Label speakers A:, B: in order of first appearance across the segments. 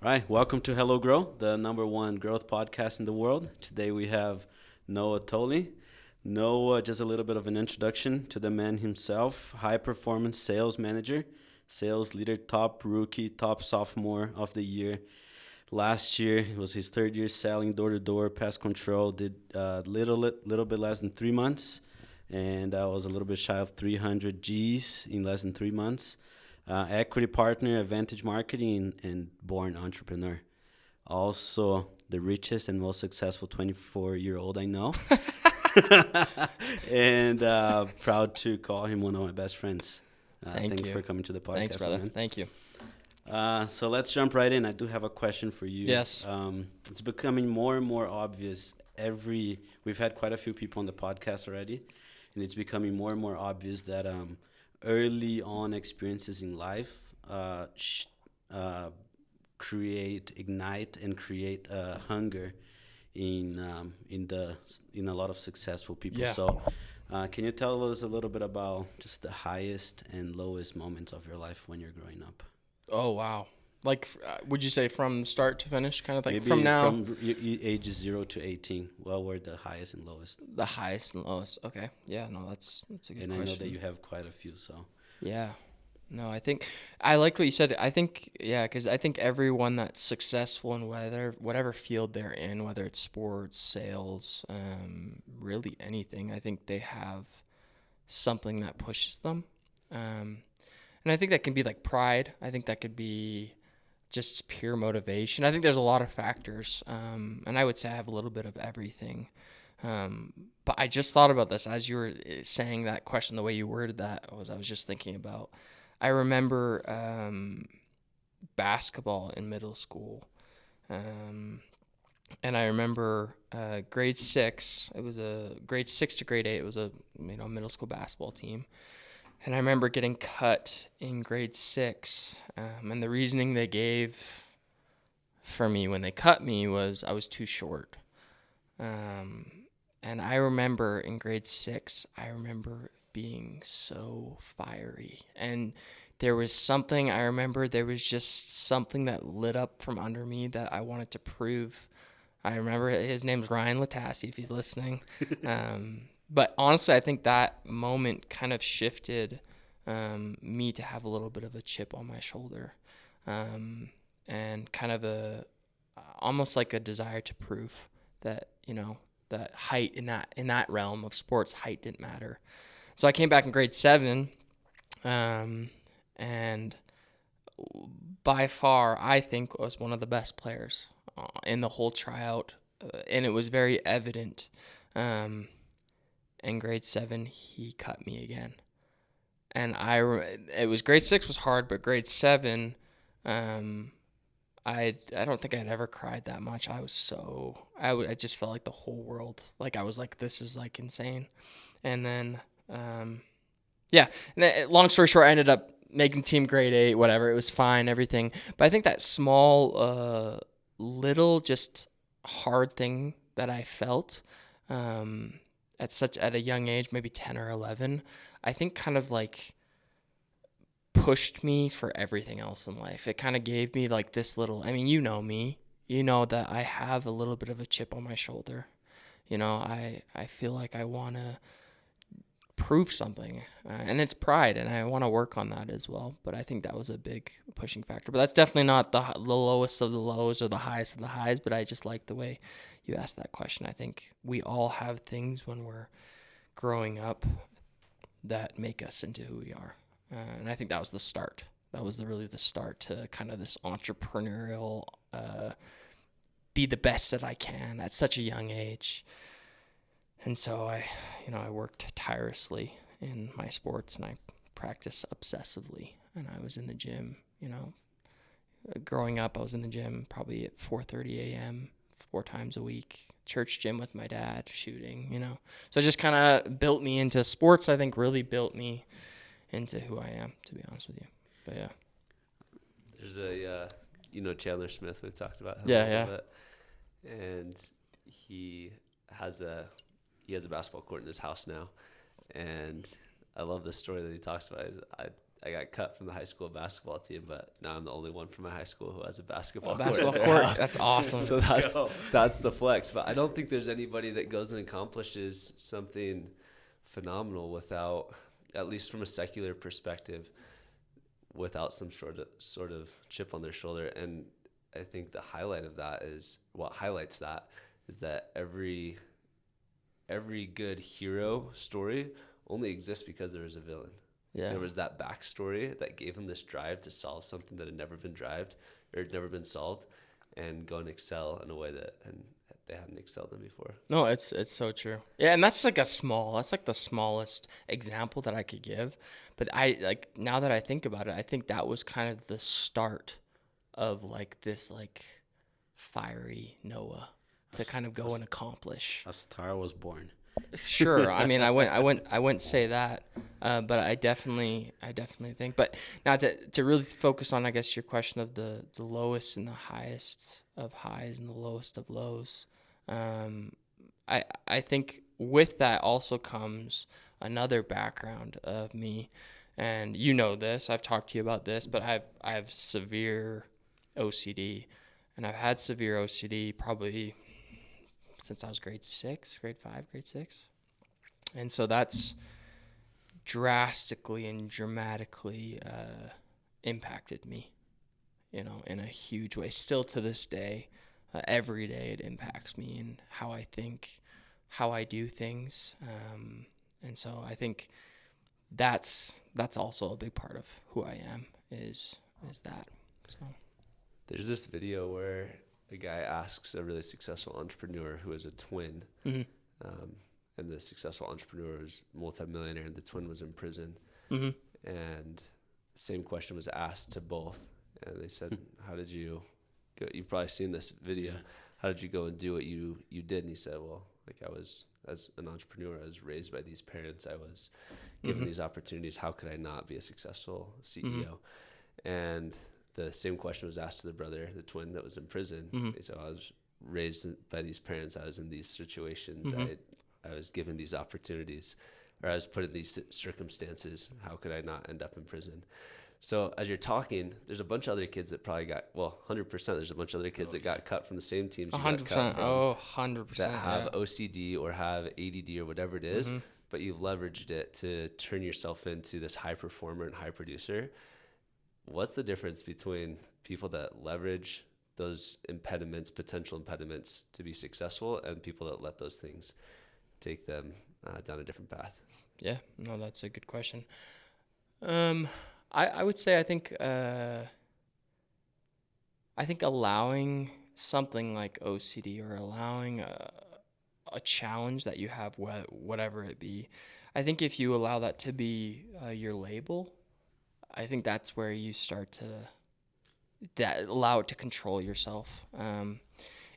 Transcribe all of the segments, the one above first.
A: All right, welcome to Hello Grow, the number one growth podcast in the world. Today we have Noah TOLY. Noah, just a little bit of an introduction to the man himself. High performance sales manager, sales leader, top rookie, top sophomore of the year. Last year it was his third year selling door to door, pest control. Did little bit less than 3 months, and I was a little bit shy of 300 G's in less than 3 months. Equity partner, Advantage Marketing, and born entrepreneur. Also, the richest and most successful 24-year-old I know. And proud to call him one of my best friends. Thanks
B: you.
A: for coming to the podcast,
B: Thanks, brother.
A: man.
B: Thank you.
A: So let's jump right in. I do have a question for you.
B: Yes.
A: It's becoming more and more obvious. We've had quite a few people on the podcast already, and it's becoming more and more obvious that early on experiences in life ignite and create hunger in a lot of successful people.
B: Yeah.
A: So, can you tell us a little bit about just the highest and lowest moments of your life when you're growing up?
B: Oh, wow. Like, would you say from start to finish kind of thing?
A: Maybe
B: From now,
A: from ages 0 to 18. What were the highest and lowest?
B: the highest and lowest. Okay. Yeah, no, that's a good
A: And
B: question.
A: I know that you have quite a few, so.
B: Yeah. No, I think I liked what you said. I think, yeah, because I think everyone that's successful in whatever field they're in, whether it's sports, sales, really anything, I think they have something that pushes them. And I think that can be like pride. I think that could be just pure motivation. I think there's a lot of factors. And I would say I have a little bit of everything. But I just thought about this as you were saying that question, the way you worded that I was just thinking about. I remember basketball in middle school. And I remember grade 6. It was a grade 6 to grade 8. It was a middle school basketball team. And I remember getting cut in grade 6. And the reasoning they gave for me when they cut me was I was too short. And I remember in grade 6, I remember being so fiery. And there was something, I remember there was just something that lit up from under me that I wanted to prove. I remember his name's Ryan Latassi, if he's listening. But honestly, I think that moment kind of shifted me to have a little bit of a chip on my shoulder, and kind of almost like a desire to prove that that height in that realm of sports, height didn't matter. So I came back in grade 7, and by far I think was one of the best players in the whole tryout, and it was very evident. In grade 7, he cut me again. And it was grade 6 was hard, but grade 7, I don't think I'd ever cried that much. I just felt like the whole world, like I was like, this is like insane. And then, yeah, long story short, I ended up making team grade 8, whatever. It was fine, everything. But I think that small, little, just hard thing that I felt, at a young age, maybe 10 or 11, I think kind of like pushed me for everything else in life. It kind of gave me like this little, you know me, you know that I have a little bit of a chip on my shoulder. I feel like I want to prove something, and it's pride, and I want to work on that as well. But I think that was a big pushing factor. But that's definitely not the lowest of the lows or the highest of the highs, but I just like the way you asked that question. I think we all have things when we're growing up that make us into who we are. And I think that was the start. That was really the start to kind of this entrepreneurial, be the best that I can at such a young age. And so I worked tirelessly in my sports, and I practiced obsessively. And I was in the gym, growing up, I was in the gym probably at 4:30 a.m., 4 times a week, church gym with my dad, shooting, So it just kind of built me into sports. I think really built me into who I am, to be honest with you. But yeah.
C: There's Chandler Smith, we've talked about him
B: Yeah,
C: a
B: yeah.
C: little bit. And he has a basketball court in his house now. And I love the story that he talks about. I got cut from the high school basketball team, but now I'm the only one from my high school who has a basketball court.
B: That's awesome.
C: So that's the flex. But I don't think there's anybody that goes and accomplishes something phenomenal without, at least from a secular perspective, without some sort of chip on their shoulder. And I think the highlight of that is, what highlights that is that every good hero story only exists because there is a villain.
B: Yeah.
C: There was that backstory that gave him this drive to solve something that had never been solved, and go and excel in a way that they hadn't excelled in before.
B: No, it's so true. Yeah, and that's like the smallest example that I could give. But now that I think about it, I think that was kind of the start of like this like fiery Noah to kind of go and accomplish.
A: A star was born.
B: Sure. I mean, I wouldn't say that, but I definitely think. But now to really focus on, I guess, your question of the lowest and the highest of highs and the lowest of lows. I think with that also comes another background of me, and you know this. I've talked to you about this, but I have severe OCD, and I've had severe OCD probably since I was grade 6. And so that's drastically and dramatically impacted me, in a huge way. Still to this day, every day it impacts me in how I think, how I do things. And so I think that's also a big part of who I am is that. So
C: there's this video where a guy asks a really successful entrepreneur who is a twin, and the successful entrepreneur was multimillionaire, and the twin was in prison. And the same question was asked to both, and they said, "How did you go?" You've probably seen this video. How did you go and do what you did? And he said, "Well, like I was, as an entrepreneur, I was raised by these parents. I was given these opportunities. How could I not be a successful CEO?" And the same question was asked to the brother, the twin that was in prison. He said, "I was raised by these parents. I was in these situations. I was given these opportunities, or I was put in these circumstances. How could I not end up in prison?" So as you're talking, there's a bunch of other kids that probably got, 100%, there's a bunch of other kids that got cut from the same teams you got cut from.
B: 100%.
C: That have OCD or have ADD or whatever it is, but you've leveraged it to turn yourself into this high performer and high producer. What's the difference between people that leverage those potential impediments to be successful, and people that let those things take them down a different path?
B: Yeah, no, that's a good question. I would say I think allowing something like OCD, or allowing a challenge that you have, whatever it be, I think if you allow that to be your label, I think that's where you start to allow it to control yourself.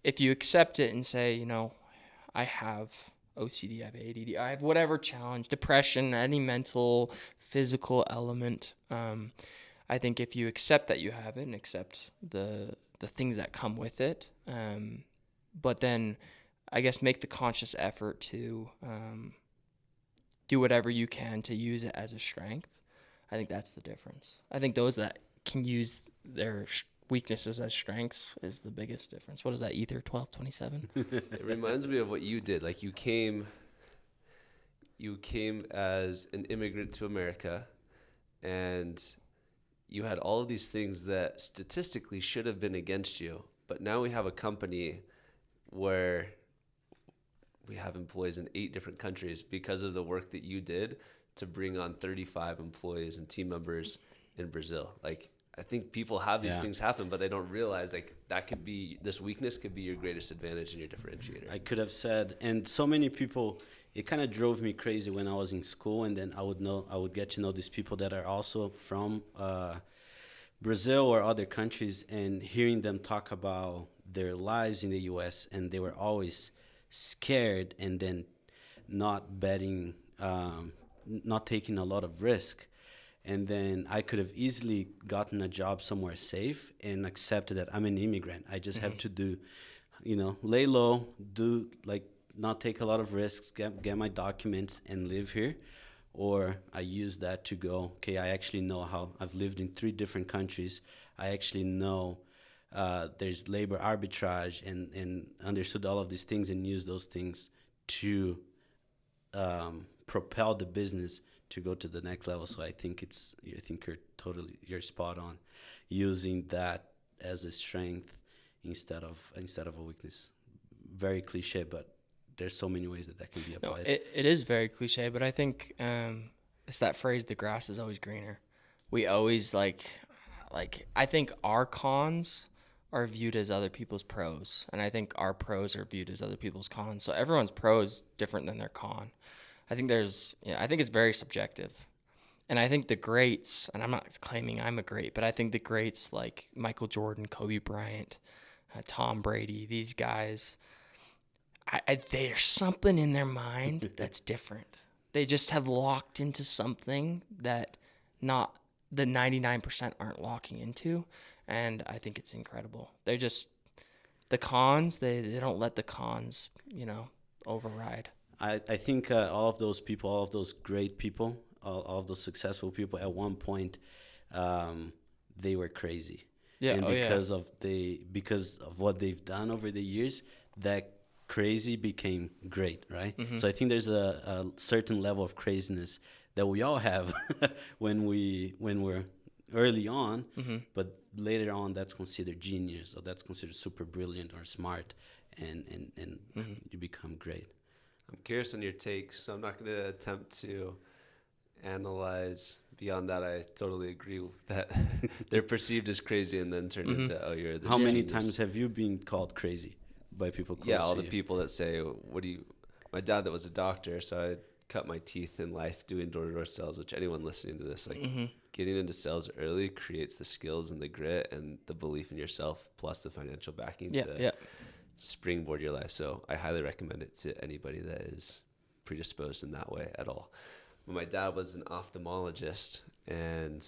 B: If you accept it and say, I have OCD, I have ADD, I have whatever challenge, depression, any mental, physical element. I think if you accept that you have it and accept the things that come with it, but then I guess make the conscious effort to do whatever you can to use it as a strength. I think that's the difference. I think those that can use their weaknesses as strengths is the biggest difference. What is that, Ether 1227?
C: It reminds me of what you did. Like you came as an immigrant to America, and you had all of these things that statistically should have been against you. But now we have a company where we have employees in 8 different countries because of the work that you did to bring on 35 employees and team members in Brazil. Like, I think people have these things happen, but they don't realize this weakness could be your greatest advantage and your differentiator.
A: I could have said, and so many people, it kind of drove me crazy when I was in school, and then I would get to know these people that are also from Brazil or other countries, and hearing them talk about their lives in the U.S., and they were always scared, and then not betting, not taking a lot of risk. And then I could have easily gotten a job somewhere safe and accepted that I'm an immigrant. I just have to do, lay low, not take a lot of risks, get my documents and live here. or I use that to go, okay, I actually know how I've lived in 3 different countries. I actually know there's labor arbitrage, and understood all of these things and use those things to propel the business to go to the next level. So I think you're spot on, using that as a strength instead of a weakness. Very cliche, but there's so many ways that can be
B: No,
A: applied.
B: it is very cliche, but I think it's that phrase, the grass is always greener. We always I think our cons are viewed as other people's pros, and I think our pros are viewed as other people's cons. So everyone's pro is different than their con. I think I think it's very subjective. And I think the greats, and I'm not claiming I'm a great, but I think the greats like Michael Jordan, Kobe Bryant, Tom Brady, these guys, there's something in their mind that's different. They just have locked into something that not the 99% aren't locking into. And I think it's incredible. They're just, the cons, they don't let the cons, override.
A: I think all of those people, all of those great people, all of those successful people, at one point, they were crazy.
B: Yeah.
A: And because of what they've done over the years, that crazy became great, right?
B: Mm-hmm.
A: So I think there's a certain level of craziness that we all have when we're early on,
B: Mm-hmm.
A: but later on that's considered genius, or that's considered super brilliant or smart, and
B: Mm-hmm.
A: you become great.
C: I'm curious on your take, so I'm not going to attempt to analyze beyond that. I totally agree that they're perceived as crazy and then turn
B: Mm-hmm.
C: into, oh, you're this
A: How many
C: genius.
A: times have you been called crazy by people close
C: Yeah,
A: to
C: all the
A: you?
C: people that say, my dad that was a doctor, so I cut my teeth in life doing door-to-door sales, which anyone listening to this,
B: Mm-hmm.
C: getting into sales early creates the skills and the grit and the belief in yourself, plus the financial backing to springboard your life. So I highly recommend it to anybody that is predisposed in that way at all. But my dad was an ophthalmologist, and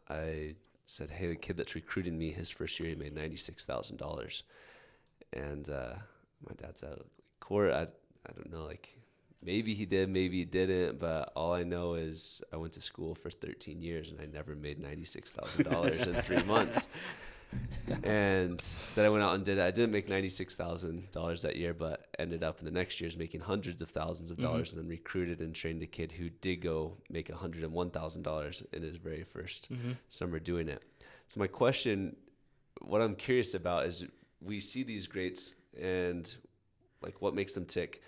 C: I said, hey, the kid that's recruiting me, his first year he made $96,000. And my dad said, Court, I don't know, maybe he did, maybe he didn't, but all I know is I went to school for 13 years and I never made $96,000 in 3 months. And then I went out and did it. I didn't make $96,000 that year, but ended up in the next years making hundreds of thousands of dollars,
B: Mm-hmm.
C: and then recruited and trained a kid who did go make $101,000 in his very first summer doing it. So my question, what I'm curious about is, we see these greats and what makes them tick.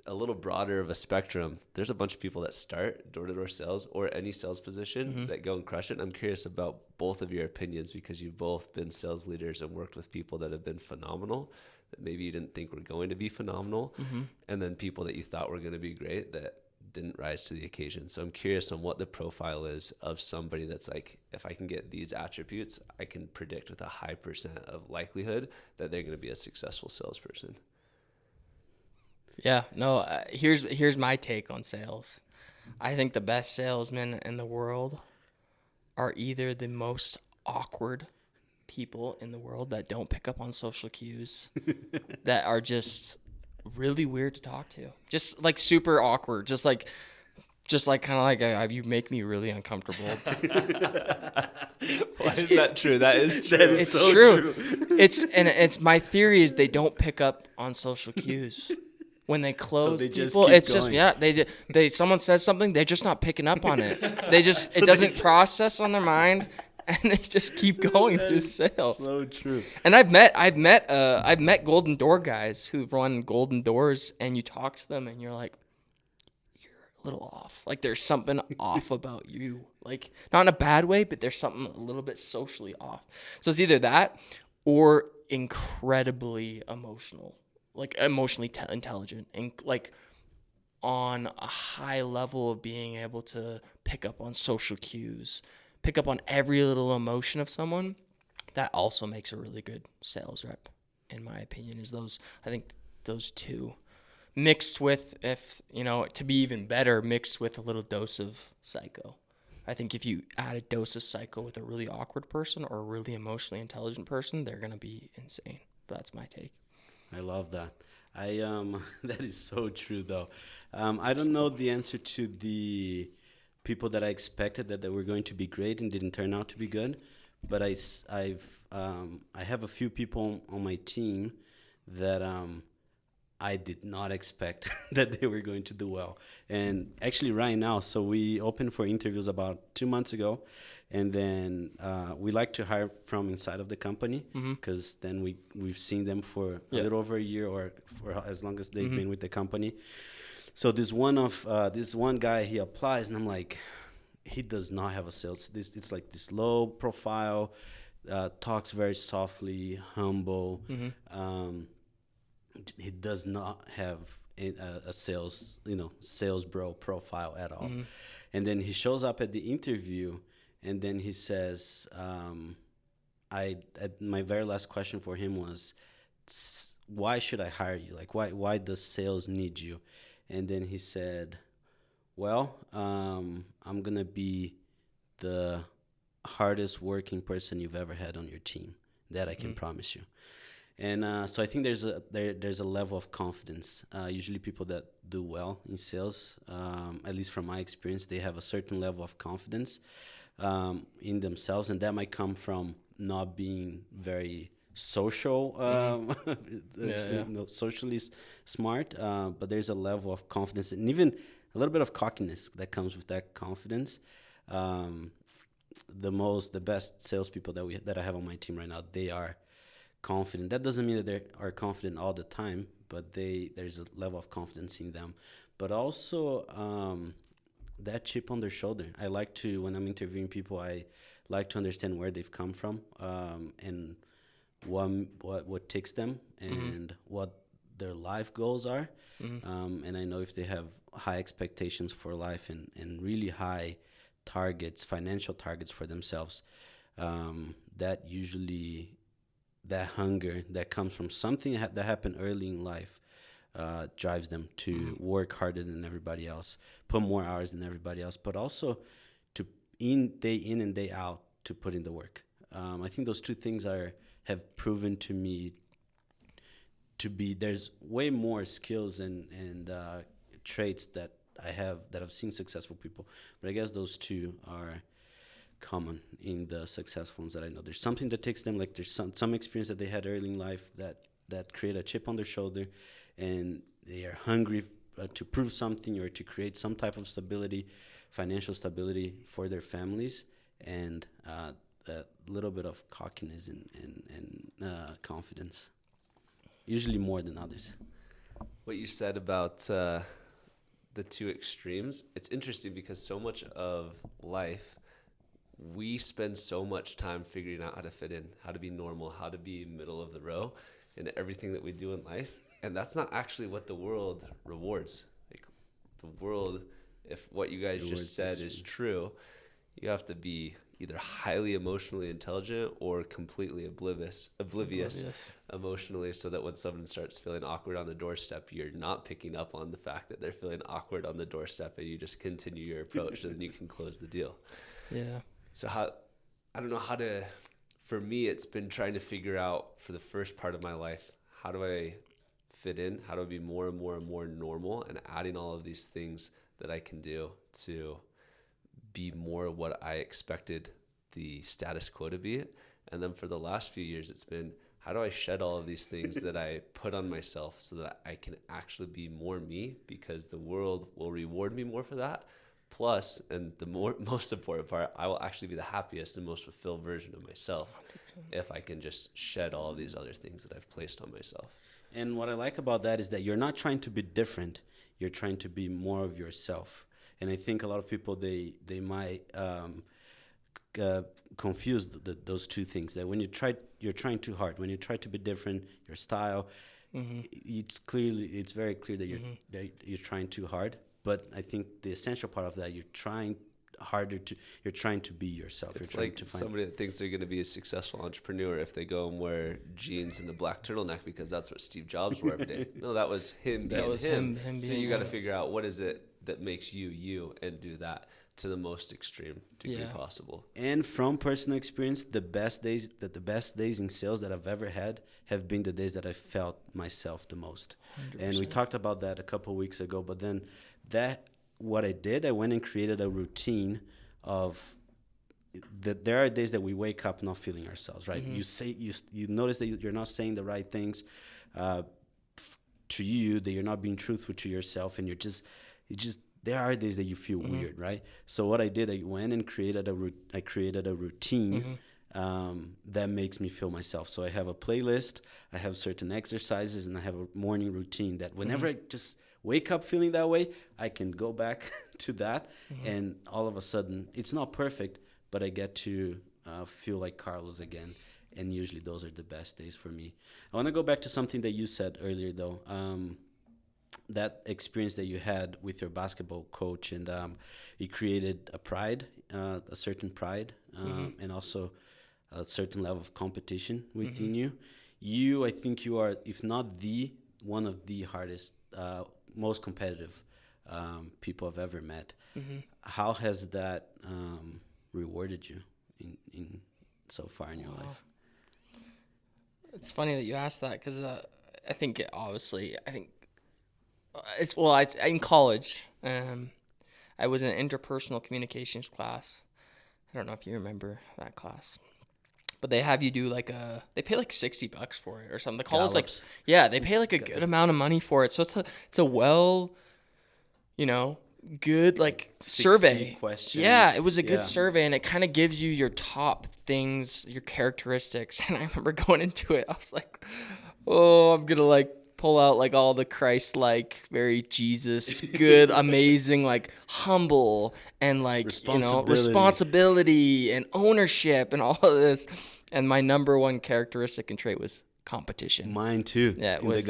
C: A little broader of a spectrum, there's a bunch of people that start door-to-door sales or any sales position that go and crush it. I'm curious about both of your opinions, because you've both been sales leaders and worked with people that have been phenomenal, that maybe you didn't think were going to be phenomenal, and then people that you thought were going to be great that didn't rise to the occasion. So I'm curious on what the profile is of somebody that's if I can get these attributes, I can predict with a high % of likelihood that they're going to be a successful salesperson.
B: Yeah, no, here's my take on sales. I think the best salesmen in the world are either the most awkward people in the world that don't pick up on social cues, that are just really weird to talk to, just super awkward, just kind of you make me really uncomfortable.
C: Why is that true? That is true.
A: That is
B: It's
A: so
B: true. It's my theory is they don't pick up on social cues. When they close
A: they just
B: people,
A: keep
B: it's
A: going.
B: just they someone says something, they're just not picking up on it. It doesn't process on their mind, and they just keep going through the sales.
A: So true.
B: And I've met Golden Door guys who've run Golden Doors, and you talk to them and you're like, you're a little off. There's something off about you. Not in a bad way, but there's something a little bit socially off. So it's either that or incredibly emotional. Emotionally intelligent, and on a high level of being able to pick up on social cues, pick up on every little emotion of someone. That also makes a really good sales rep, in my opinion. I think those two, mixed with, to be even better, mixed with a little dose of psycho. I think if you add a dose of psycho with a really awkward person or a really emotionally intelligent person, they're gonna be insane. But that's my take.
A: I love that. I that is so true though. I don't know the answer to the people that I expected that they were going to be great and didn't turn out to be good, but I have a few people on my team that I did not expect that they were going to do well. And actually, right now, so we opened for interviews about 2 months ago, and then we like to hire from inside of the company
B: Mm-hmm.
A: because then we've seen them for a
B: Yeah.
A: little over a year or for as long as they've
B: Mm-hmm.
A: been with the company. So this one guy, he applies, and I'm like, he does not have a sales. It's like this low profile, talks very softly, humble.
B: Mm-hmm.
A: Um, he does not have a sales, sales bro profile at all.
B: Mm-hmm.
A: And then he shows up at the interview, and then he says, I at my very last question for him was, why should I hire you? Like, why does sales need you? And then he said, well, I'm gonna be the hardest working person you've ever had on your team. That I can promise you. And so I think there's a level of confidence. Usually, people that do well in sales, at least from my experience, they have a certain level of confidence in themselves, and that might come from not being very social,
B: Yeah.
A: socially smart. But there's a level of confidence and even a little bit of cockiness that comes with that confidence. Um, the best salespeople that I have on my team right now, they are confident. That doesn't mean that they are confident all the time, but there's a level of confidence in them. But also that chip on their shoulder. I like to, when I'm interviewing people, I like to understand where they've come from, and what takes them, and what their life goals are. And I know if they have high expectations for life and really high targets, financial targets for themselves, that usually that hunger that comes from something that happened early in life drives them to work harder than everybody else, put more hours than everybody else, but also to day in and day out to put in the work. I think those two things have proven to me to be, there's way more skills and traits that I've seen successful people, but I guess those two are common in the successful ones that I know. There's something that takes them, like there's some experience that they had early in life that create a chip on their shoulder, and they are hungry to prove something or to create some type of stability, financial stability for their families, and a little bit of cockiness and confidence, usually more than others.
C: What you said about the two extremes, it's interesting because so much of life, we spend so much time figuring out how to fit in, how to be normal, how to be middle of the row in everything that we do in life. And that's not actually what the world rewards. Like the world, if what you guys just said is true, you have to be either highly emotionally intelligent or completely oblivious emotionally, so that when someone starts feeling awkward on the doorstep, you're not picking up on the fact that they're feeling awkward on the doorstep, and you just continue your approach and then you can close the deal.
B: Yeah.
C: So I don't know how to, for me, it's been trying to figure out for the first part of my life, how do I fit in? How do I be more and more and more normal, and adding all of these things that I can do to be more what I expected the status quo to be. And then for the last few years, it's been, how do I shed all of these things that I put on myself so that I can actually be more me, because the world will reward me more for that. Plus, and the most important part, I will actually be the happiest and most fulfilled version of myself 100%. If I can just shed all of these other things that I've placed on myself.
A: And what I like about that is that you're not trying to be different. You're trying to be more of yourself. And I think a lot of people, they might confuse those two things. That when you're trying too hard. When you try to be different, your style, it's very clear that you're trying too hard. But I think the essential part of that, you're trying to be yourself.
C: It's
A: you're trying
C: like
A: to find
C: somebody that thinks they're going to be a successful entrepreneur if they go and wear jeans and a black turtleneck because that's what Steve Jobs wore every day. No, that was him being him. So you got to figure out, what is it that makes you and do that. to the most extreme degree possible.
A: And from personal experience, the best days in sales that I've ever had have been the days that I felt myself the most.
B: 100%.
A: And we talked about that a couple of weeks ago. But then what I did, I went and created a routine of that. There are days that we wake up not feeling ourselves, right? You notice that you're not saying the right things to you, that you're not being truthful to yourself, and there are days that you feel weird, right? So what I did, I went and created a routine that makes me feel myself. So I have a playlist, I have certain exercises, and I have a morning routine that whenever I just wake up feeling that way, I can go back to that, and all of a sudden, it's not perfect, but I get to feel like Carlos again. And usually those are the best days for me. I want to go back to something that you said earlier, though. That experience that you had with your basketball coach, and it created a certain pride, and also a certain level of competition within you. I think you are, if not one of the hardest, most competitive people I've ever met. How has that rewarded you in so far in your life?
B: It's funny that you asked that, because I think in college, I was in an interpersonal communications class. I don't know if you remember that class, but they have you do they pay like $60 for it or something. The call is they pay like a good amount of money for it. So it's a good survey.
A: Questions.
B: Yeah, it was a good survey, and it kind of gives you your top things, your characteristics. And I remember going into it, I was like, oh, I'm gonna pull out all the Christ very Jesus good, amazing, humble, and responsibility and ownership and all of this. And my number one characteristic and trait was competition.
A: Mine too.
B: Yeah, it was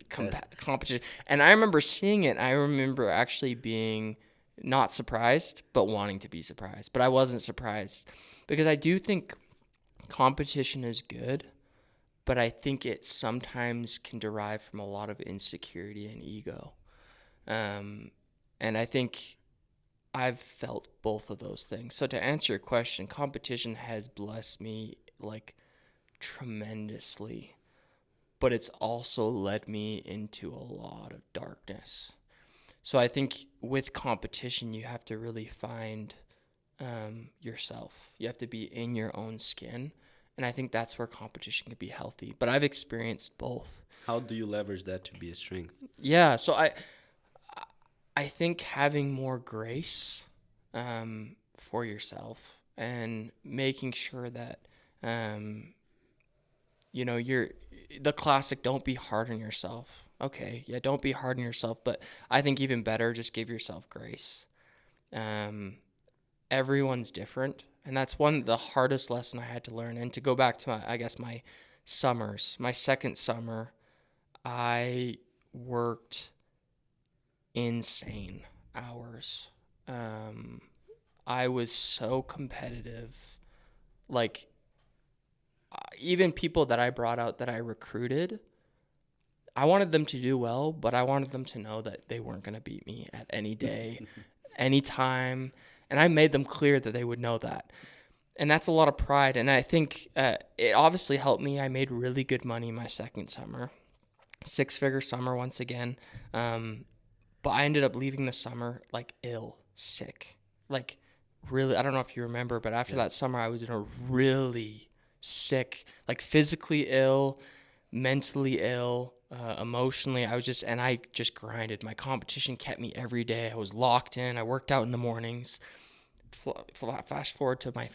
B: competition. And I remember seeing it. I remember actually being not surprised, but wanting to be surprised. But I wasn't surprised, because I do think competition is good, but I think it sometimes can derive from a lot of insecurity and ego. And I think I've felt both of those things. So to answer your question, competition has blessed me tremendously, but it's also led me into a lot of darkness. So I think with competition, you have to really find yourself. You have to be in your own skin. And I think that's where competition can be healthy. But I've experienced both.
A: How do you leverage that to be a strength?
B: Yeah, so I think having more grace for yourself, and making sure that you're the classic, don't be hard on yourself. Okay, yeah, don't be hard on yourself, but I think even better, just give yourself grace. Everyone's different, and that's the hardest lesson I had to learn. And to go back to my summers, my second summer, I worked insane hours. I was so competitive. Even people that I brought out, that I recruited, I wanted them to do well, but I wanted them to know that they weren't going to beat me at any day, any time. And I made them clear that they would know that. And that's a lot of pride. And I think it obviously helped me. I made really good money my second summer, 6-figure summer once again. But I ended up leaving the summer ill, sick. Really, I don't know if you remember, but after that summer, I was in a really sick, physically ill, mentally ill, emotionally. I just grinded. My competition kept me every day. I was locked in. I worked out in the mornings. Flash forward to my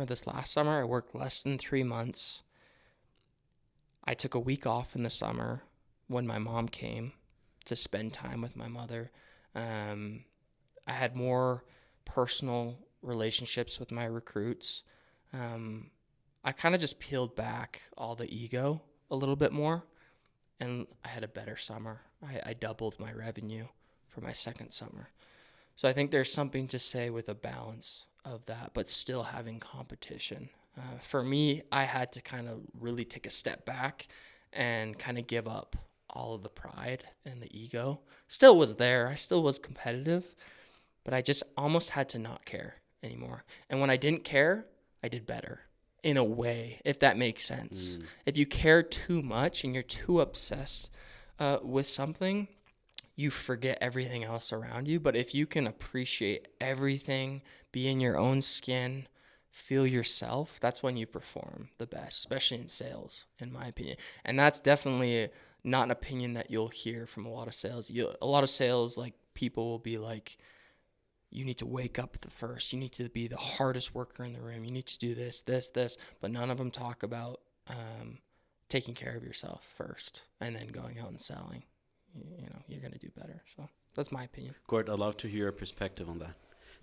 B: this last summer, I worked less than 3 months. I took a week off in the summer when my mom came to spend time with my mother. I had more personal relationships with my recruits. I kind of just peeled back all the ego a little bit more, and I had a better summer. I doubled my revenue for my second summer. So I think there's something to say with a balance of that, but still having competition. For me, I had to kind of really take a step back and kind of give up all of the pride and the ego. Still was there. I still was competitive, but I just almost had to not care anymore. And when I didn't care, I did better in a way, if that makes sense. If you care too much and you're too obsessed with something, you forget everything else around you. But if you can appreciate everything, be in your own skin, feel yourself, that's when you perform the best, especially in sales, in my opinion. And that's definitely not an opinion that you'll hear from a lot of sales. A lot of sales, like, people will be like, you need to wake up the first. You need to be the hardest worker in the room. You need to do this, this, this. But none of them talk about taking care of yourself first and then going out and selling. You know, you're going to do better. So that's my opinion.
A: Gord, I'd love to hear your perspective on that.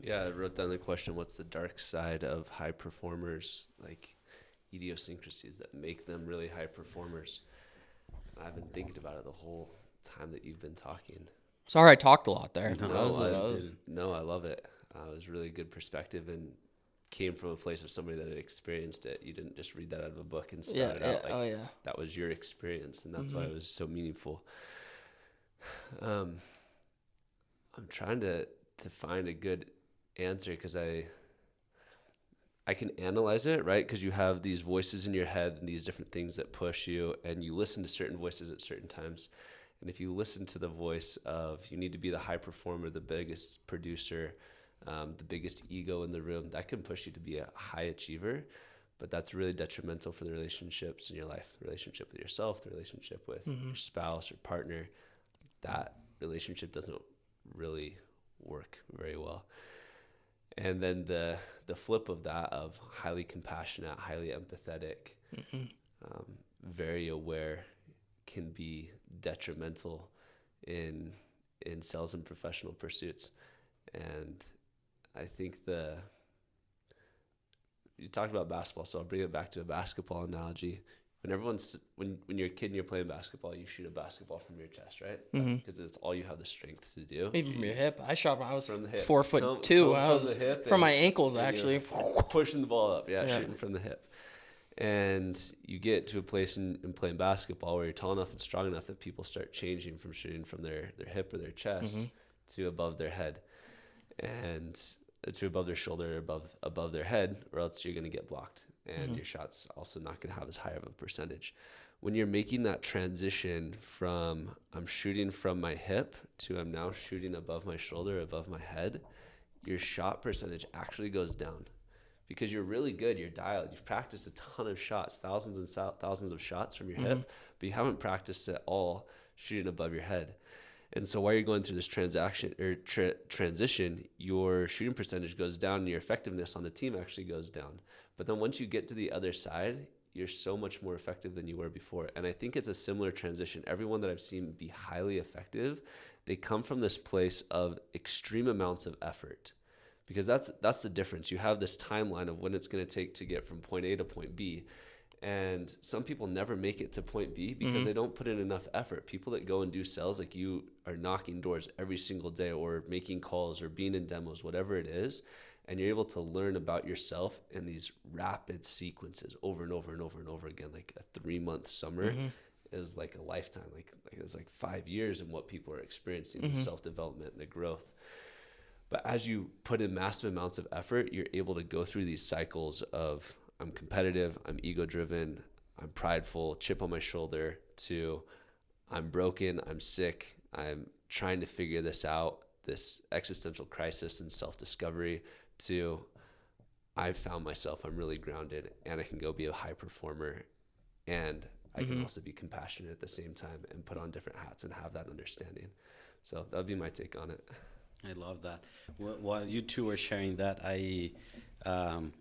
C: Yeah, I wrote down the question, what's the dark side of high performers, like idiosyncrasies that make them really high performers? I've been thinking about it the whole time that you've been talking.
B: Sorry I talked a lot there.
C: No, I love it. It was really good perspective and came from a place of somebody that had experienced it. You didn't just read that out of a book and spout it out. Like, that was your experience, and that's why it was so meaningful. I'm trying to find a good answer because I can analyze it, right? Because you have these voices in your head and these different things that push you, and you listen to certain voices at certain times. And if you listen to the voice of you need to be the high performer, the biggest producer, the biggest ego in the room, that can push you to be a high achiever. But that's really detrimental for the relationships in your life, the relationship with yourself, the relationship with your spouse or partner. That relationship doesn't really work very well. And then the flip of that, of highly compassionate, highly empathetic, very aware, can be detrimental in sales and professional pursuits. And I think you talked about basketball, so I'll bring it back to a basketball analogy. When you're a kid and you're playing basketball, you shoot a basketball from your chest, right? Because it's all you have the strength to do.
B: Even from your hip. I shot when I was
C: from the hip.
B: 4'2". I was from my ankles, actually.
C: Pushing the ball up, shooting from the hip. And you get to a place in playing basketball where you're tall enough and strong enough that people start changing from shooting from their hip or their chest to above their head, and to above their shoulder, above their head, or else you're going to get blocked. And your shot's also not going to have as high of a percentage. When you're making that transition from I'm shooting from my hip to I'm now shooting above my shoulder, above my head, your shot percentage actually goes down because you're really good. You're dialed. You've practiced a ton of shots, thousands and thousands of shots from your hip, but you haven't practiced at all shooting above your head. And so while you're going through this transition, your shooting percentage goes down and your effectiveness on the team actually goes down. But then once you get to the other side, you're so much more effective than you were before. And I think it's a similar transition. Everyone that I've seen be highly effective, they come from this place of extreme amounts of effort. Because that's the difference. You have this timeline of when it's going to take to get from point A to point B. And some people never make it to point B because they don't put in enough effort. People that go and do sales, like you are knocking doors every single day or making calls or being in demos, whatever it is, and you're able to learn about yourself in these rapid sequences over and over and over and over again. Like a 3-month summer is like a lifetime. Like it's like 5 years in what people are experiencing, the self-development, the growth. But as you put in massive amounts of effort, you're able to go through these cycles of I'm competitive, I'm ego-driven, I'm prideful, chip on my shoulder, to I'm broken, I'm sick, I'm trying to figure this out, this existential crisis and self-discovery, to I've found myself, I'm really grounded, and I can go be a high performer, and I can also be compassionate at the same time and put on different hats and have that understanding. So that would be my take on it.
A: I love that. While you two were sharing that,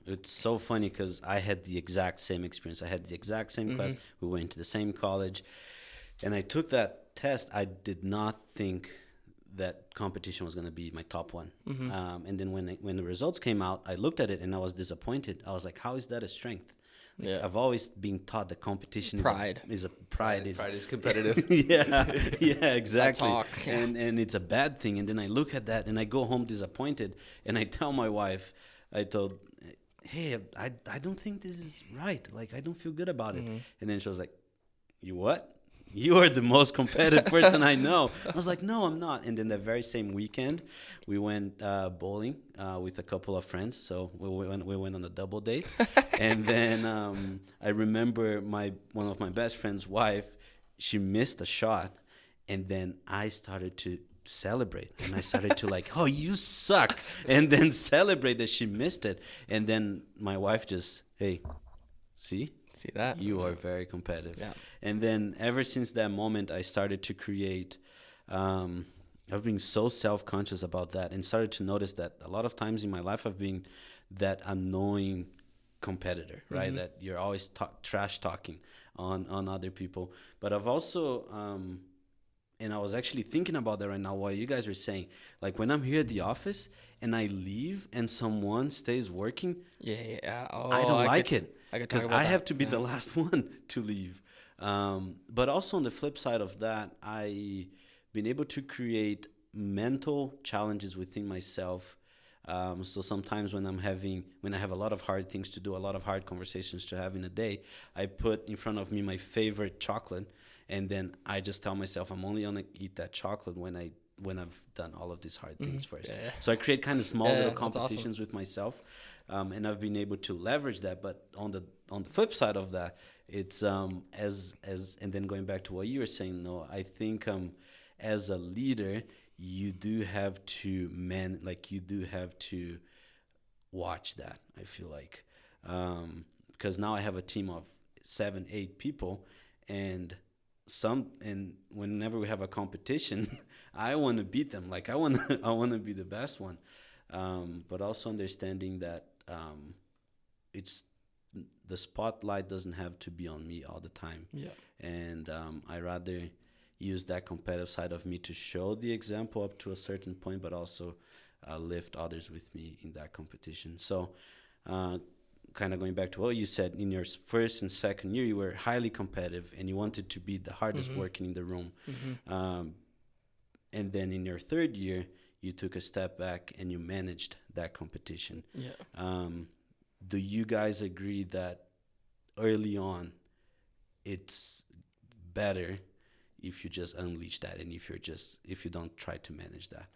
A: it's so funny because I had the exact same experience. I had the exact same class. We went to the same college, and I took that test. I did not think that competition was going to be my top one. And then when the results came out, I looked at it and I was disappointed. I was like, how is that a strength? Like, I've always been taught that competition
B: pride
A: is pride
C: is competitive.
A: yeah, exactly.
B: Talk,
A: and it's a bad thing. And then I look at that and I go home disappointed, and I tell my wife, hey, I don't think this is right. Like, I don't feel good about it. And then she was like, you what? you are the most competitive person I know. I was like, no, I'm not. And then that very same weekend, we went bowling with a couple of friends. So we went on a double date. And then I remember one of my best friend's wife, she missed a shot. And then I started to celebrate. And I started to like, oh, you suck. And then celebrate that she missed it. And then my wife just, hey, see?
B: See that?
A: You are very competitive.
B: Yeah.
A: And then ever since that moment, I started to create. I've been so self-conscious about that and started to notice that a lot of times in my life, I've been that annoying competitor, right? That you're always trash talking on other people. But I've also, and I was actually thinking about that right now while you guys were saying, like when I'm here at the office and I leave and someone stays working,
B: Yeah. Oh,
A: I don't like it.
B: I could talk
A: Because
B: about
A: I
B: that.
A: have to be the last one to leave. But also on the flip side of that, I've been able to create mental challenges within myself. So sometimes when I have a lot of hard things to do, a lot of hard conversations to have in a day, I put in front of me my favorite chocolate, and then I just tell myself I'm only gonna eat that chocolate when I've done all of these hard things first.
B: Yeah.
A: So I create kind of small
B: Yeah,
A: little
B: that's awesome.
A: competitions with myself, and I've been able to leverage that. But on the flip side of that, it's as and then going back to what you were saying, no, I think as a leader, you do have to you do have to watch that. I feel like because now I have a team of 7, 8 people, and whenever we have a competition, I want to beat them. Like I want to be the best one, but also understanding that it's the spotlight doesn't have to be on me all the time.
B: Yeah.
A: And I rather use that competitive side of me to show the example up to a certain point, but also lift others with me in that competition. So kind of going back to what you said, in your first and second year, you were highly competitive and you wanted to be the hardest working in the room. And then in your third year, you took a step back and you managed that competition.
B: Yeah.
A: Do you guys agree that early on it's better if you just unleash that and if you don't try to manage that?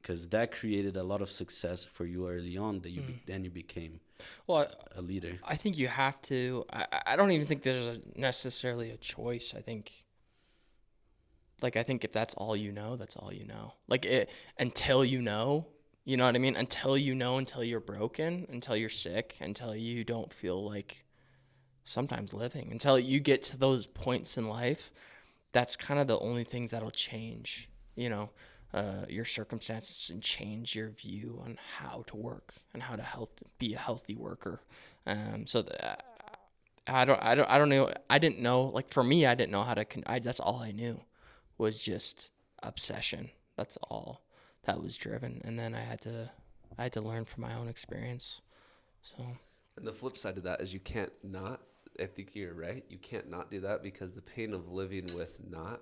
A: Because that created a lot of success for you early on, that then you became a leader.
B: I think you have to. I don't even think there's necessarily a choice. I think if that's all you know, that's all you know. Until you know what I mean? Until you're broken, until you're sick, until you don't feel like sometimes living, until you get to those points in life, that's kind of the only things that'll change, your circumstances and change your view on how to work and how to be a healthy worker. So that I don't know. I didn't know, like for me, I didn't know how to, that's all I knew was just obsession. That's all that was driven. And then I had to learn from my own experience. So.
C: And the flip side of that is you can't not, I think you're right. You can't not do that, because the pain of living with not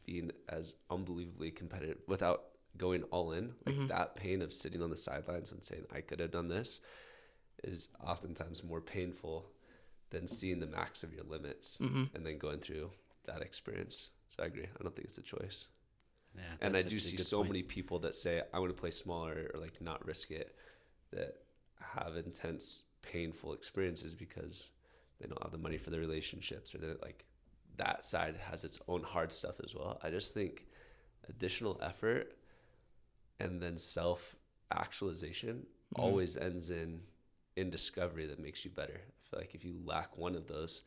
C: being as unbelievably competitive without going all in, like that pain of sitting on the sidelines and saying, I could have done this, is oftentimes more painful than seeing the max of your limits and then going through that experience. So I agree. I don't think it's a choice.
A: Yeah,
C: and I do see so many people that say, I want to play smaller or like not risk it, that have intense, painful experiences because they don't have the money for their relationships, or that like that side has its own hard stuff as well. I just think additional effort and then self-actualization always ends in discovery that makes you better. I feel like if you lack one of those,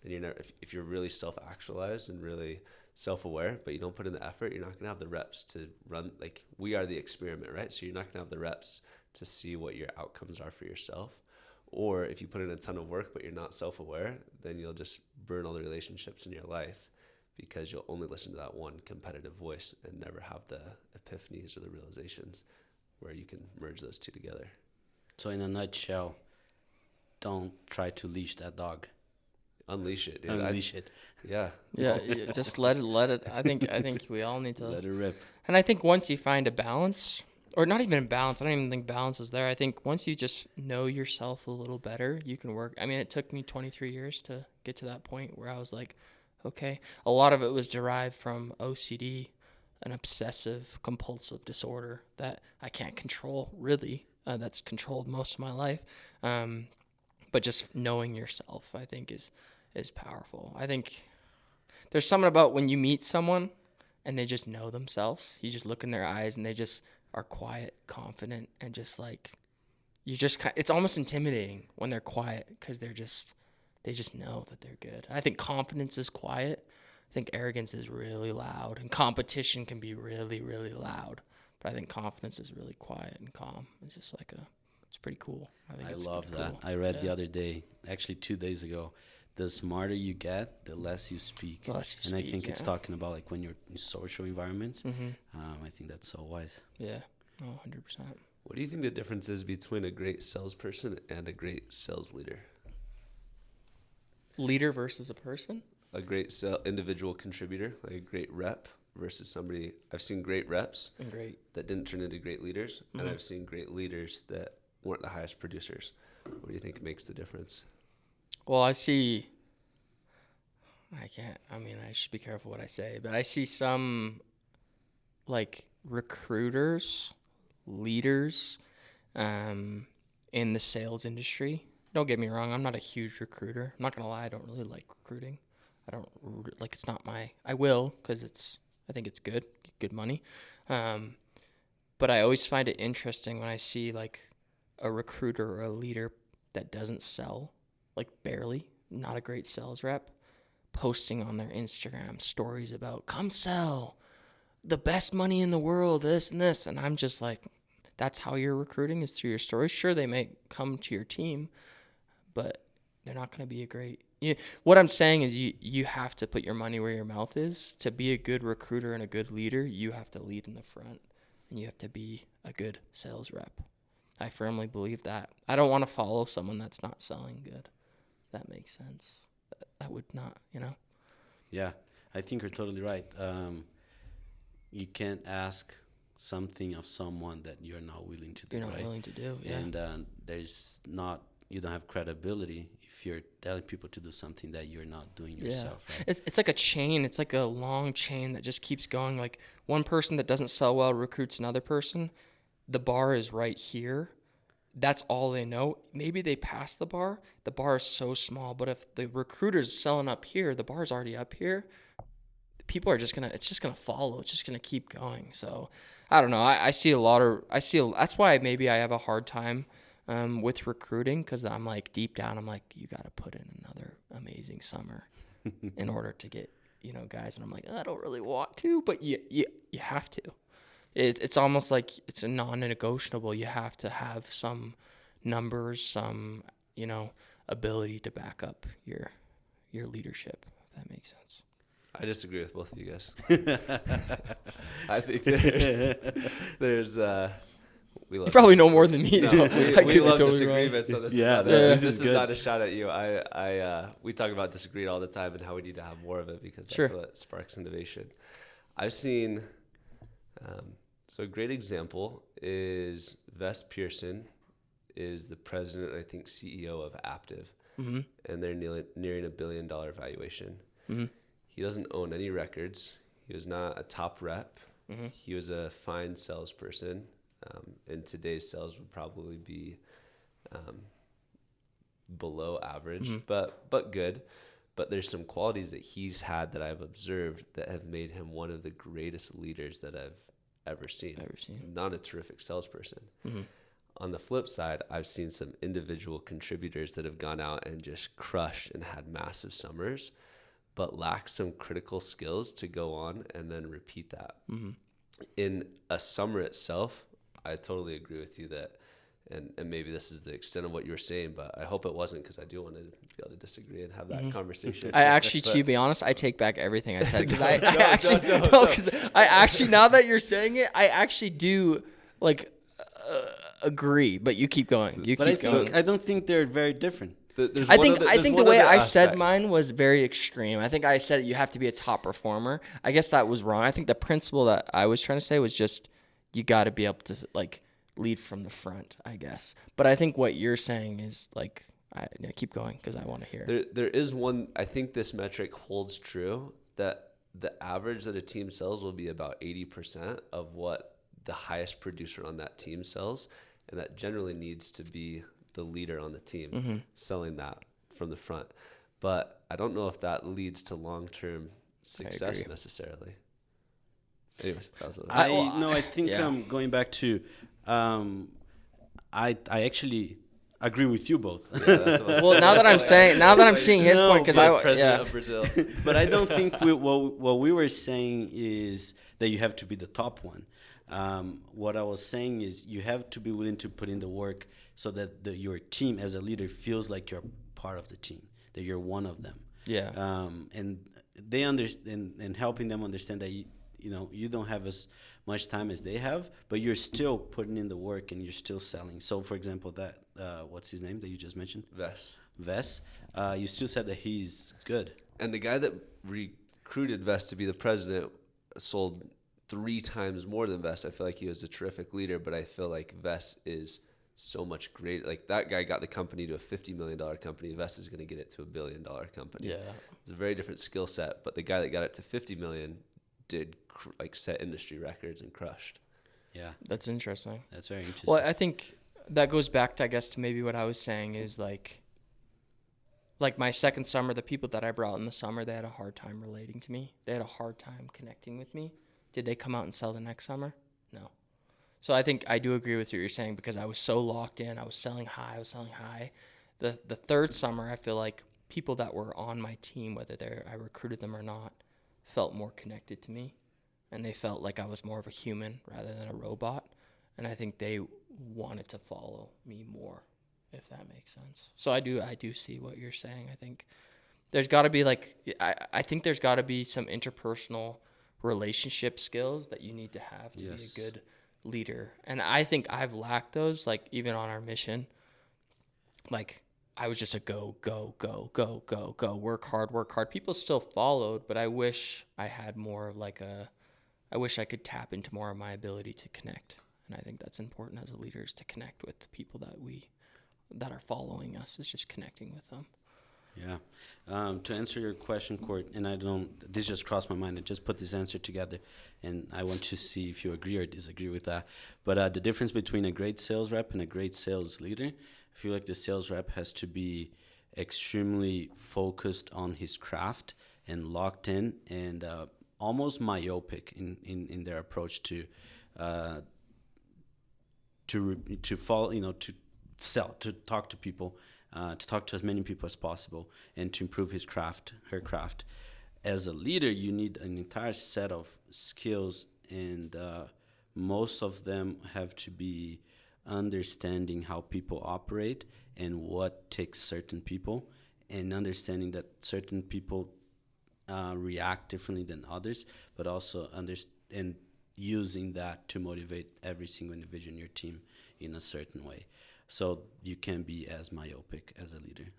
C: then you're never, if you're really self-actualized and really self-aware, but you don't put in the effort, you're not going to have the reps to run. Like, we are the experiment, right? So you're not going to have the reps to see what your outcomes are for yourself. Or if you put in a ton of work but you're not self-aware, then you'll just burn all the relationships in your life, because you'll only listen to that one competitive voice and never have the epiphanies or the realizations where you can merge those two together.
A: So in a nutshell, don't try to leash that dog.
C: Unleash it, dude.
A: Unleash it.
C: Yeah.
B: Yeah, just let it. I think we all need to
A: let it rip.
B: And I think once you find a balance, or not even a balance, I don't even think balance is there. I think once you just know yourself a little better, you can work. I mean, it took me 23 years to get to that point where I was like, Okay. A lot of it was derived from OCD, an obsessive compulsive disorder that I can't control really. That's controlled most of my life. But just knowing yourself, I think, is powerful. I think there's something about when you meet someone and they just know themselves. You just look in their eyes and they just are quiet, confident, and just like it's almost intimidating when they're quiet because they just know that they're good. I think confidence is quiet. I think arrogance is really loud, and competition can be really, really loud. But I think confidence is really quiet and calm. It's just like it's pretty cool.
A: I love that. Cool. I read the other day, actually 2 days ago, the smarter you get, the less you speak. I think it's talking about like when you're in social environments. I think that's so wise.
B: Yeah, 100%.
C: What do you think the difference is between a great salesperson and a great sales leader?
B: Leader versus a person?
C: A great individual contributor, like a great rep versus somebody. I've seen great reps that didn't turn into great leaders, and I've seen great leaders that weren't the highest producers. What do you think makes the difference?
B: Well, I should be careful what I say, but I see some like recruiters, leaders in the sales industry. Don't get me wrong, I'm not a huge recruiter. I'm not going to lie, I don't really like recruiting. It's not I will because I think it's good money. But I always find it interesting when I see like a recruiter or a leader that doesn't sell, like barely, not a great sales rep, posting on their Instagram stories about come sell, the best money in the world, this and this. And I'm just like, that's how you're recruiting is through your stories. Sure, they may come to your team, but they're not going to be a great. What I'm saying is you have to put your money where your mouth is. To be a good recruiter and a good leader, you have to lead in the front, and you have to be a good sales rep. I firmly believe that. I don't want to follow someone that's not selling good. If that makes sense. That would not,
A: Yeah, I think you're totally right. You can't ask something of someone that you're not willing to do.
B: You're not willing to do, yeah.
A: And you don't have credibility if you're telling people to do something that you're not doing yourself.
B: Yeah.
A: Right?
B: It's like a chain. It's like a long chain that just keeps going. Like one person that doesn't sell well recruits another person. The bar is right here. That's all they know. Maybe they pass the bar. The bar is so small. But if the recruiter's selling up here, the bar's already up here. People are it's just going to follow. It's just going to keep going. So I don't know. That's why maybe I have a hard time with recruiting, because I'm like deep down, I'm like, you got to put in another amazing summer in order to get, guys. And I'm like, I don't really want to, but you have to. It's almost like it's a non-negotiable. You have to have some numbers, some, ability to back up your leadership, if that makes sense.
C: I disagree with both of you guys. I think there's
B: you probably know more than me. So
C: we love disagreements. So this is
A: good.
C: Not a shot at you. We talk about disagreeing all the time and how we need to have more of it because that's what sparks innovation. I've seen. So a great example is Vess Pearson is the president, I think, CEO of Aptiv, and they're nearing $1 billion valuation. He doesn't own any records. He was not a top rep. He was a fine salesperson. And today's sales would probably be below average, but good. But there's some qualities that he's had that I've observed that have made him one of the greatest leaders that I've ever seen. Not a terrific salesperson. On the flip side, I've seen some individual contributors that have gone out and just crushed and had massive summers, but lack some critical skills to go on and then repeat that. In a summer itself, I totally agree with you that, and maybe this is the extent of what you were saying, but I hope it wasn't, because I do want to be able to disagree and have that conversation.
B: I actually, to be honest, I take back everything I said, because I actually, now that you're saying it, I actually do agree, but you keep going.
A: I don't think they're very different.
B: I think the way I said mine was very extreme. I think I said you have to be a top performer. I guess that was wrong. I think the principle that I was trying to say was just you got to be able to lead from the front, I guess. But I think what you're saying is Keep going because I want to hear.
C: There is one. I think this metric holds true that the average that a team sells will be about 80% of what the highest producer on that team sells, and that generally needs to be the leader on the team selling that from the front. But I don't know if that leads to long-term success necessarily. Anyways, that was
A: I think going back to, I actually agree with you both.
B: Well, now that I'm seeing his point, because
C: president of Brazil.
A: But I don't think what we were saying is that you have to be the top one. What I was saying is you have to be willing to put in the work so that your team as a leader feels like you're part of the team, that you're one of them.
B: Yeah.
A: And they understand, and helping them understand that you don't have as much time as they have, but you're still putting in the work and you're still selling. So, for example, that what's his name that you just mentioned? Vess. You still said that he's good.
C: And the guy that recruited Vess to be the president sold 3 times more than Vess. I feel like he was a terrific leader, but I feel like Vess is so much greater. Like that guy got the company to a $50 million company. Vess is going to get it to $1 billion company.
B: Yeah.
C: It's a very different skill set, but the guy that got it to 50 million did set industry records and crushed.
A: Yeah.
B: That's interesting.
A: That's very interesting.
B: Well, I think that goes back to, I guess, to maybe what I was saying is like my second summer, the people that I brought in the summer, they had a hard time relating to me. They had a hard time connecting with me. Did they come out and sell the next summer? No. So I think I do agree with what you're saying because I was so locked in. I was selling high. The third summer, I feel like people that were on my team, whether I recruited them or not, felt more connected to me. And they felt like I was more of a human rather than a robot. And I think they wanted to follow me more, if that makes sense. So I do see what you're saying. I think there's got to be I think there's got to be some interpersonal relationship skills that you need to have to be a good leader. And I think I've lacked those, like even on our mission. Like I was just a go, work hard. People still followed, but I wish I had more of I wish I could tap into more of my ability to connect. And I think that's important as a leader, is to connect with the people that are following us, is just connecting with them.
A: Yeah. To answer your question, Court, and this just crossed my mind. I just put this answer together, and I want to see if you agree or disagree with that. But the difference between a great sales rep and a great sales leader, I feel like the sales rep has to be extremely focused on his craft and locked in and almost myopic in their approach to follow, to sell, to talk to people, to talk to as many people as possible, and to improve her craft. As a leader, you need an entire set of skills, and most of them have to be understanding how people operate and what takes certain people, and understanding that certain people react differently than others, but also and using that to motivate every single individual in your team in a certain way. So you can be as myopic as a leader.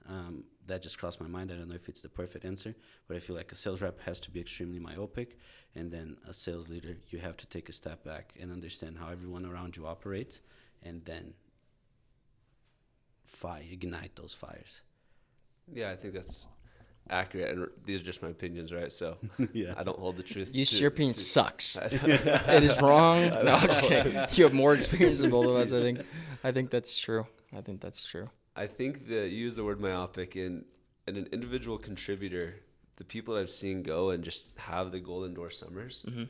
A: That just crossed my mind. I don't know if it's the perfect answer, but I feel like a sales rep has to be extremely myopic, and then a sales leader, you have to take a step back and understand how everyone around you operates, and then ignite those fires.
C: Yeah, I think that's accurate, and these are just my opinions, right? So
A: Yeah.
C: I don't hold the truth.
B: Your opinion sucks. It is wrong. No, I'm just kidding. You have more experience than both of us. I think that's true. I think
C: that you use the word myopic in an individual contributor, the people that I've seen go and just have the golden door summers. Mm-hmm.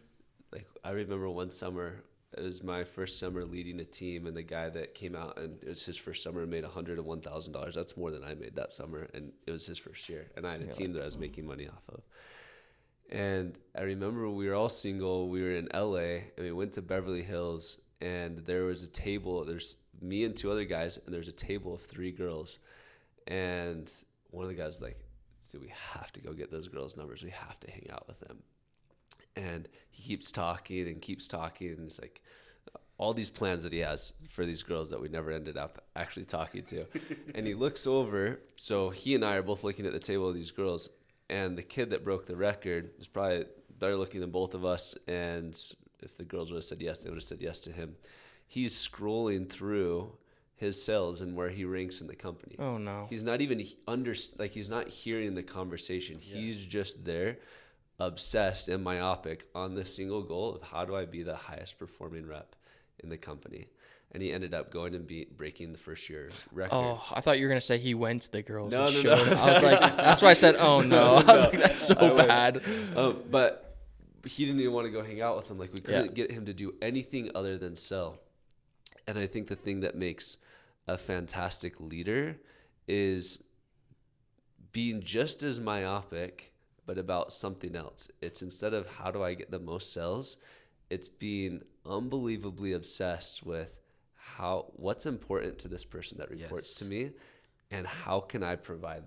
C: Like I remember one summer, it was my first summer leading a team, and the guy that came out, and it was his first summer, and made $101,000. That's more than I made that summer, and it was his first year. And I had a team that I was making money off of. And I remember we were all single. We were in LA, and we went to Beverly Hills, and there was a table. There's me and 2 other guys, and there's a table of 3 girls. And one of the guys was like, dude, we have to go get those girls' numbers. We have to hang out with them. And he keeps talking, and it's like all these plans that he has for these girls that we never ended up actually talking to. And he looks over, so he and I are both looking at the table of these girls, and the kid that broke the record is probably better looking than both of us, and if the girls would have said yes, they would have said yes to him. He's scrolling through his sales and where he ranks in the company.
B: Oh no.
C: He's not even he's not hearing the conversation. He's just there, obsessed and myopic on the single goal of how do I be the highest performing rep in the company. And he ended up going and breaking the first year record.
B: Oh, I thought you were going to say he went to the girls
C: No,
B: and
C: no,
B: showed
C: no.
B: them. I was like, that's why I said, oh no. I was like, that's so bad.
C: But he didn't even want to go hang out with him. Like, we couldn't get him to do anything other than sell. And I think the thing that makes a fantastic leader is being just as myopic, but about something else. It's instead of how do I get the most sales, it's being unbelievably obsessed with what's important to this person that reports to me, and how can I provide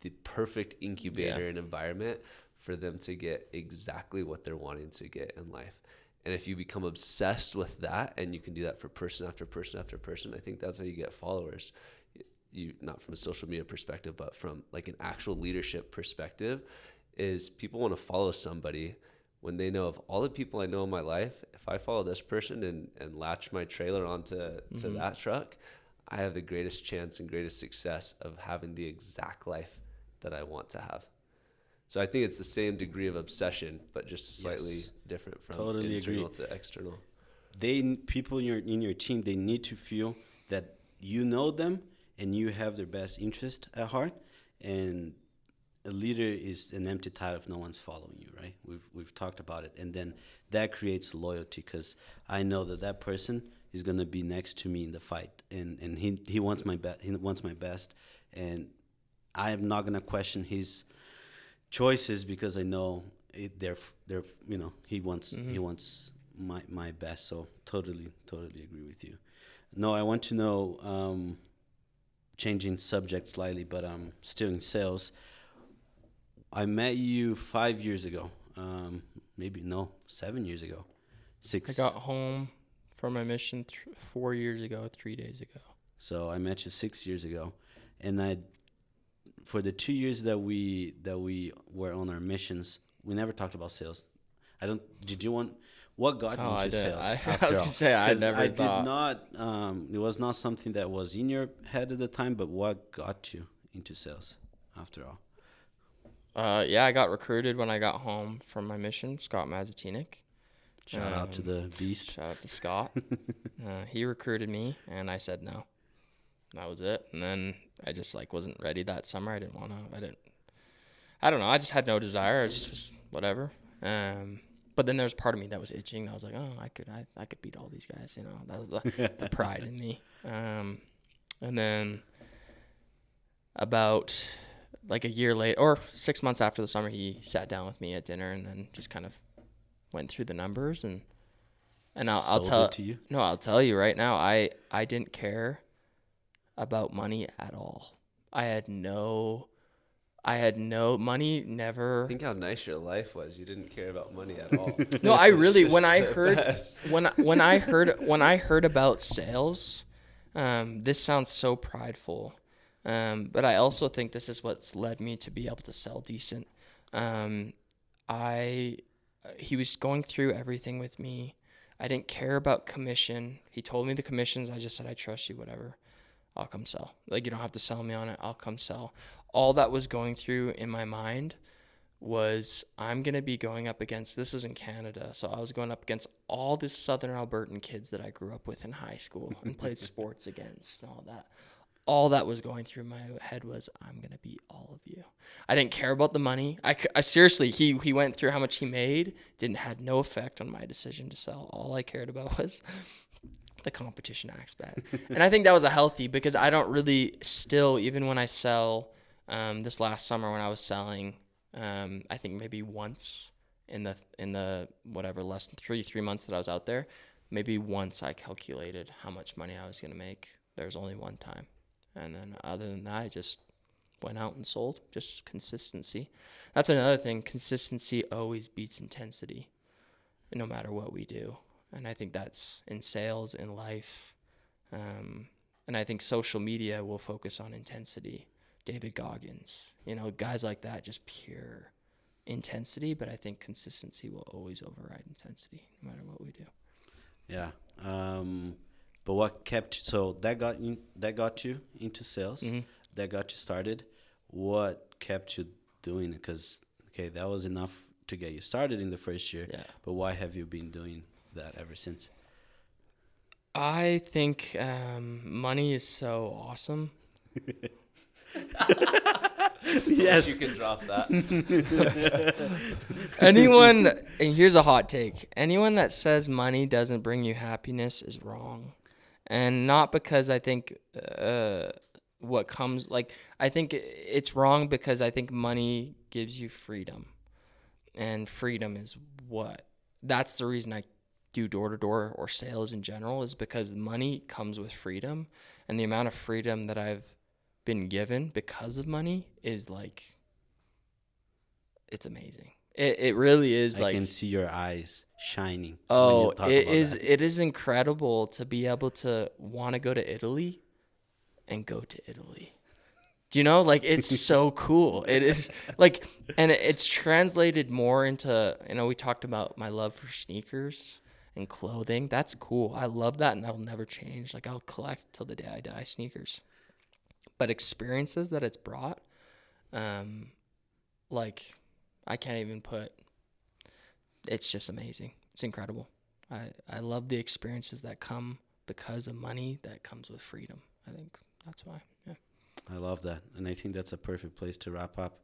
C: the perfect incubator and environment for them to get exactly what they're wanting to get in life. And if you become obsessed with that, and you can do that for person after person after person, I think that's how you get followers. You, not from a social media perspective, but from like an actual leadership perspective, is people want to follow somebody when they know of all the people I know in my life. If I follow this person and latch my trailer onto that truck, I have the greatest chance and greatest success of having the exact life that I want to have. So I think it's the same degree of obsession, but just slightly different from internal to external.
A: People in your team, they need to feel that you know them and you have their best interest at heart. And a leader is an empty title if no one's following you, right? We've talked about it, and then that creates loyalty, because I know that person is gonna be next to me in the fight, and he wants my best. He wants my best, and I am not gonna question his choices, because I know they're he wants my best. So totally agree with you. No, I want to know, changing subject slightly, but still in sales. I met you 5 years ago, 7 years ago, 6.
B: I got home from my mission 4 years ago, 3 days ago.
A: So I met you 6 years ago, and for the 2 years that we were on our missions, we never talked about sales. What got you into sales?
B: I was gonna say I never thought.
A: Did not. It was not something that was in your head at the time. But what got you into sales after all?
B: I got recruited when I got home from my mission. Scott Mazatinik.
A: Shout out to the beast.
B: Shout out to Scott. He recruited me, and I said no. That was it. And then I just wasn't ready that summer. I didn't want to. I don't know. I just had no desire. It just was whatever. But then there was part of me that was itching. I was like, oh, I could beat all these guys. That was the pride in me. And then about a year later, or 6 months after the summer, he sat down with me at dinner and then just kind of went through the numbers and I'll tell you right now, I didn't care about money at all. I had no money, never.
C: Think how nice your life was. You didn't care about money at all.
B: No, I really, when I heard about sales, this sounds so prideful. But I also think this is what's led me to be able to sell decent. He was going through everything with me. I didn't care about commission. He told me the commissions. I just said, I trust you, whatever. I'll come sell. You don't have to sell me on it. I'll come sell. All that was going through in my mind was I'm going to be going up against, this is in Canada, so I was going up against all the Southern Albertan kids that I grew up with in high school and played sports against and all that. All that was going through my head was, I'm going to beat all of you. I didn't care about the money. I seriously, he went through how much he made, had no effect on my decision to sell. All I cared about was the competition aspect. And I think that was a healthy, because I don't really still, even when I sell, this last summer when I was selling, I think maybe once in the whatever, less than three months that I was out there, maybe once I calculated how much money I was going to make. There was only one time. And then other than that, I just went out and sold. Just consistency. That's another thing. Consistency always beats intensity, no matter what we do. And I think that's in sales, in life. And I think social media will focus on intensity. David Goggins, guys like that, just pure intensity. But I think consistency will always override intensity, no matter what we do.
A: Yeah. But what kept you, so that got you into sales,
B: Mm-hmm.
A: that got you started. What kept you doing it? Because okay, that was enough to get you started in the first year.
B: Yeah.
A: But why have you been doing that ever since?
B: I think money is so awesome.
C: Yes, you can drop that.
B: Anyone, and here's a hot take: anyone that says money doesn't bring you happiness is wrong, and not because I think what comes like I think it's wrong because I think money gives you freedom, and freedom is what that's the reason I do door to door or sales in general is because money comes with freedom, and the amount of freedom that I've been given because of money is like it's amazing. It really is
A: I can see your eyes shining when you
B: oh,
A: talk
B: it
A: about
B: is
A: that.
B: it is incredible to be able to want to go to Italy and go to Italy. Do you know? Like it's so cool. It is like and it's translated more into, we talked about my love for sneakers and clothing. That's cool. I love that and that'll never change. Like I'll collect till the day I die sneakers. But experiences that it's brought, like I can't even put. It's just amazing. It's incredible. I love the experiences that come because of money that comes with freedom. I think that's why. Yeah.
A: I love that, and I think that's a perfect place to wrap up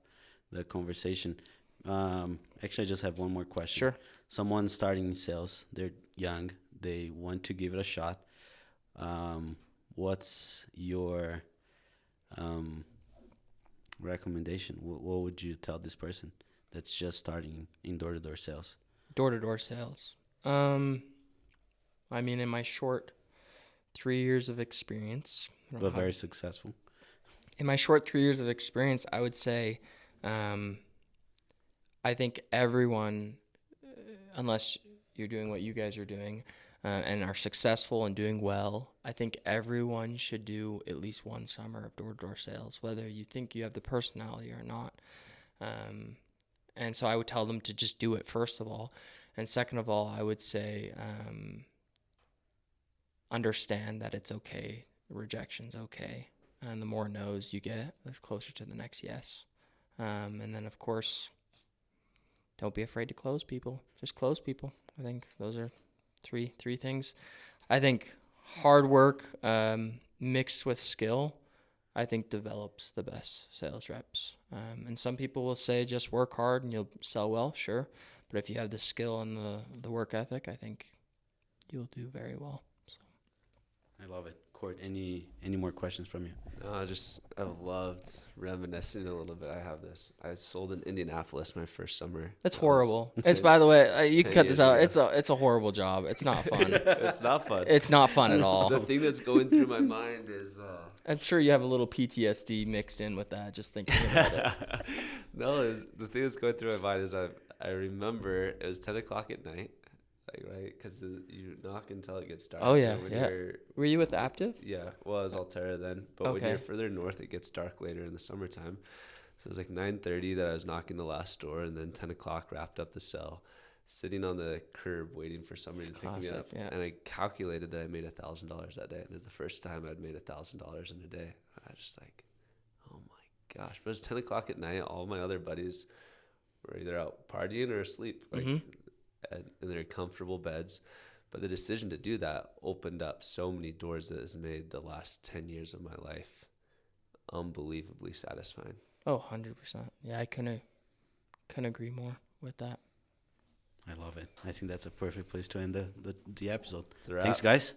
A: the conversation. Actually, I just have one more question.
B: Sure.
A: Someone starting in sales, they're young, they want to give it a shot. What's your recommendation? What would you tell this person that's just starting in door-to-door sales?
B: Door-to-door sales. I mean, in my short 3 years of experience,
A: But very successful.
B: in my short 3 years of experience, I would say, I think everyone, unless you're doing what you guys are doing, and are successful and doing well, I think everyone should do at least one summer of door-to-door sales, whether you think you have the personality or not. And so I would tell them to just do it, first of all. And second of all, I would say understand that it's okay. Rejection's okay. And the more no's you get, the closer to the next yes. And then, of course, don't be afraid to close people. Just close people. I think those are three things. I think hard work mixed with skill, I think develops the best sales reps. And some people will say just work hard and you'll sell well, sure. But if you have the skill and the work ethic, I think you'll do very well. So.
A: I love it. Court, any more questions from you?
C: No, I've loved reminiscing a little bit. I sold in Indianapolis my first summer.
B: That's horrible. It's, by the way, you can
C: 10
B: cut this out.
C: years
B: It's a horrible job. It's not fun.
C: It's not fun.
B: It's not fun at
C: The
B: all.
C: thing that's going through my mind is
B: I'm sure you have a little PTSD mixed in with that, just thinking about it.
C: the thing that's going through my mind is I remember it was 10 o'clock at night, like, right? Because you knock until it gets dark.
B: Oh, yeah,
C: And when
B: yeah.
C: you're-
B: Were you with Aptive?
C: Yeah, well, it was Altera then. But when
B: Okay.
C: you're further north, it gets dark later in the summertime. So it was like 9:30 that I was knocking the last door, and then 10 o'clock wrapped up the sell, sitting on the curb waiting for somebody to pick me
B: Classic,
C: up.
B: yeah.
C: And I calculated that I made $1,000 that day. And it was the first time I'd made $1,000 in a day. I was just like, oh my gosh. But it was 10 o'clock at night. All my other buddies were either out partying or asleep, like in their comfortable beds. But the decision to do that opened up so many doors that has made the last 10 years of my life unbelievably satisfying.
B: Oh, 100%. Yeah, I couldn't agree more with that.
A: I love it. I think that's a perfect place to end the episode.
C: It's a wrap.
A: Thanks, guys.